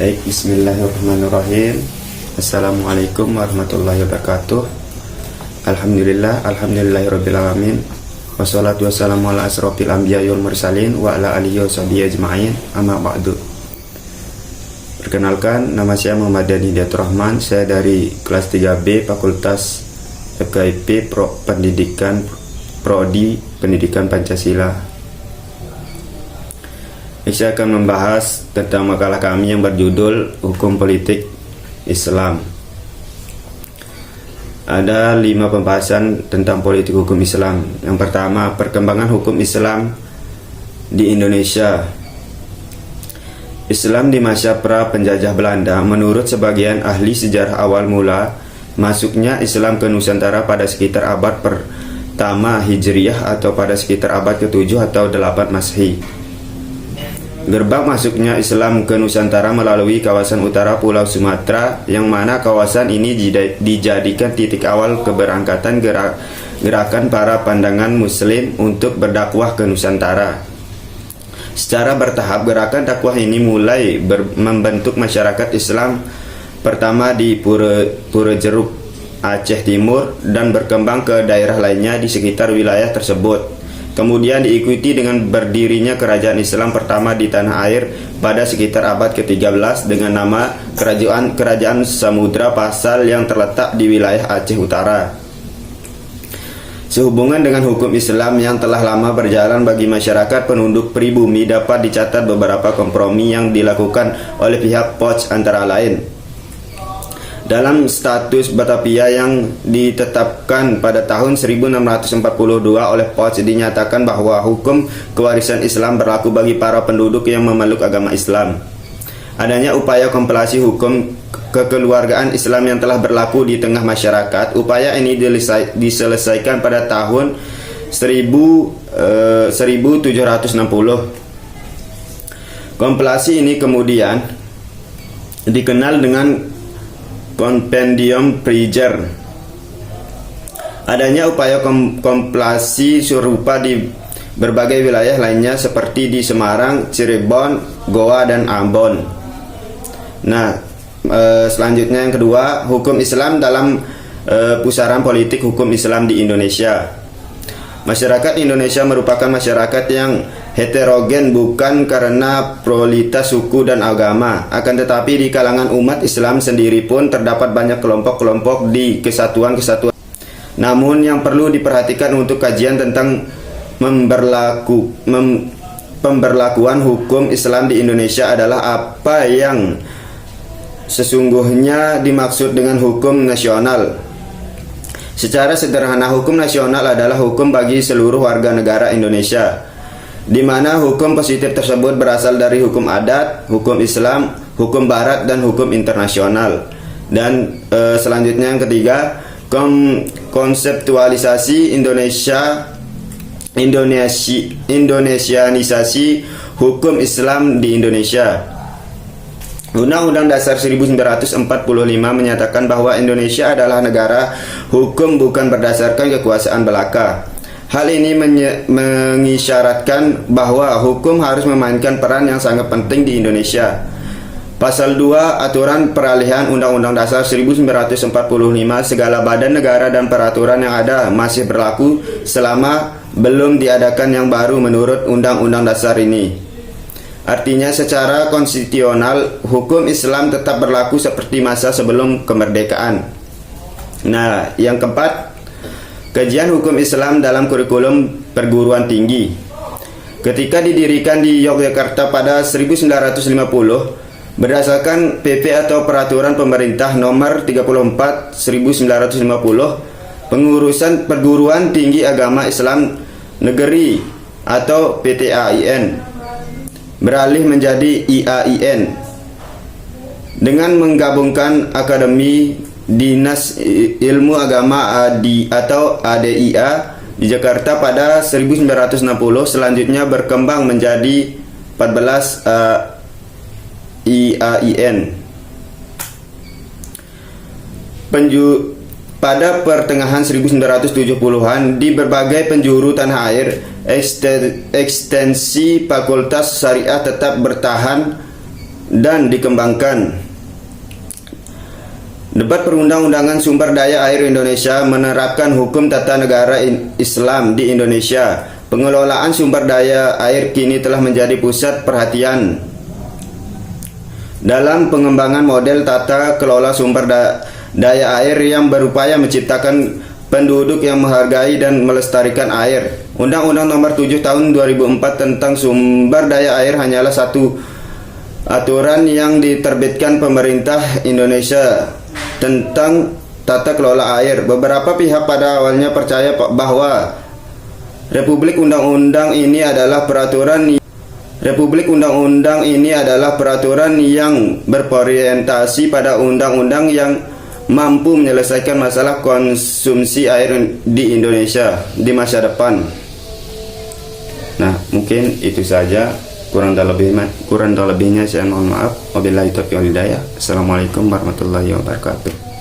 Baik, bismillahirrahmanirrahim. Assalamualaikum warahmatullahi wabarakatuh. Alhamdulillahirabbil alamin. Wassalatu wassalamu ala asrofil anbiya wal mursalin wa ala alihi washabihi ajma'in. Amma ba'du. Perkenalkan, nama saya Muhammad Dani Diatur Rahman. Saya dari kelas 3B Fakultas FKIP Prodi Pendidikan Pancasila. Saya akan membahas tentang makalah kami yang berjudul Hukum Politik Islam. Ada 5 pembahasan tentang politik hukum Islam. Yang pertama, perkembangan hukum Islam di Indonesia. Islam di masa pra penjajah Belanda. Menurut sebagian ahli sejarah, awal mula masuknya Islam ke Nusantara pada sekitar abad pertama Hijriyah atau pada sekitar abad ke-7 atau 8 Masehi. Gerbang masuknya Islam ke Nusantara melalui kawasan utara Pulau Sumatera, yang mana kawasan ini dijadikan titik awal keberangkatan gerakan para pandangan Muslim untuk berdakwah ke Nusantara. Secara bertahap, gerakan dakwah ini mulai membentuk masyarakat Islam pertama di Purejeruk, Aceh Timur, dan berkembang ke daerah lainnya di sekitar wilayah tersebut. Kemudian diikuti dengan berdirinya kerajaan Islam pertama di tanah air pada sekitar abad ke-13 dengan nama Kerajaan Samudra Pasar yang terletak di wilayah Aceh Utara. Sehubungan dengan hukum Islam yang telah lama berjalan bagi masyarakat penduduk pribumi, dapat dicatat beberapa kompromi yang dilakukan oleh pihak POJ, antara lain dalam status Batavia yang ditetapkan pada tahun 1642 oleh POJ, dinyatakan bahwa hukum kewarisan Islam berlaku bagi para penduduk yang memeluk agama Islam. Adanya upaya kompilasi hukum kekeluargaan Islam yang telah berlaku di tengah masyarakat. Upaya ini diselesaikan pada tahun 1760. Kompilasi ini kemudian dikenal dengan Compendium Praeger. Adanya upaya kompilasi serupa di berbagai wilayah lainnya seperti di Semarang, Cirebon, Goa, dan Ambon. Selanjutnya yang kedua, hukum Islam dalam pusaran politik hukum Islam di Indonesia. Masyarakat Indonesia merupakan masyarakat yang heterogen, bukan karena pluralitas suku dan agama, akan tetapi di kalangan umat Islam sendiri pun terdapat banyak kelompok-kelompok di kesatuan-kesatuan. Namun yang perlu diperhatikan untuk kajian tentang pemberlakuan hukum Islam di Indonesia adalah apa yang sesungguhnya dimaksud dengan hukum nasional. Secara sederhana, hukum nasional adalah hukum bagi seluruh warga negara Indonesia, di mana hukum positif tersebut berasal dari hukum adat, hukum Islam, hukum Barat, dan hukum internasional. Dan selanjutnya yang ketiga, konseptualisasi Indonesianisasi hukum Islam di Indonesia. Undang-Undang Dasar 1945 menyatakan bahwa Indonesia adalah negara hukum bukan berdasarkan kekuasaan belaka. Hal ini mengisyaratkan bahwa hukum harus memainkan peran yang sangat penting di Indonesia. Pasal 2 Aturan Peralihan Undang-Undang Dasar 1945, segala badan negara dan peraturan yang ada masih berlaku selama belum diadakan yang baru menurut Undang-Undang Dasar ini. Artinya secara konstitusional hukum Islam tetap berlaku seperti masa sebelum kemerdekaan. Yang keempat, kajian hukum Islam dalam kurikulum perguruan tinggi. Ketika didirikan di Yogyakarta pada 1950, berdasarkan PP atau Peraturan Pemerintah Nomor 34 1950, pengurusan perguruan tinggi agama Islam negeri atau PTAIN beralih menjadi IAIN dengan menggabungkan Akademi Dinas Ilmu Agama atau ADIA di Jakarta pada 1960. Selanjutnya berkembang menjadi 14 IAIN. Pada pertengahan 1970-an, di berbagai penjuru tanah air, ekstensi fakultas syariah tetap bertahan dan dikembangkan. Debat perundang-undangan sumber daya air Indonesia menerapkan hukum tata negara Islam di Indonesia. Pengelolaan sumber daya air kini telah menjadi pusat perhatian dalam pengembangan model tata kelola sumber daya air yang berupaya menciptakan penduduk yang menghargai dan melestarikan air. Undang-Undang Nomor 7 Tahun 2004 tentang sumber daya air hanyalah satu aturan yang diterbitkan pemerintah Indonesia tentang tata kelola air. Beberapa pihak pada awalnya percaya bahwa Republik Undang-Undang ini adalah peraturan yang berorientasi pada undang-undang yang mampu menyelesaikan masalah konsumsi air di Indonesia di masa depan. Nah, mungkin itu saja. Kurang dan lebihnya saya mohon maaf. Wabillahi taufiq wal hidayah. Assalamualaikum warahmatullahi wabarakatuh.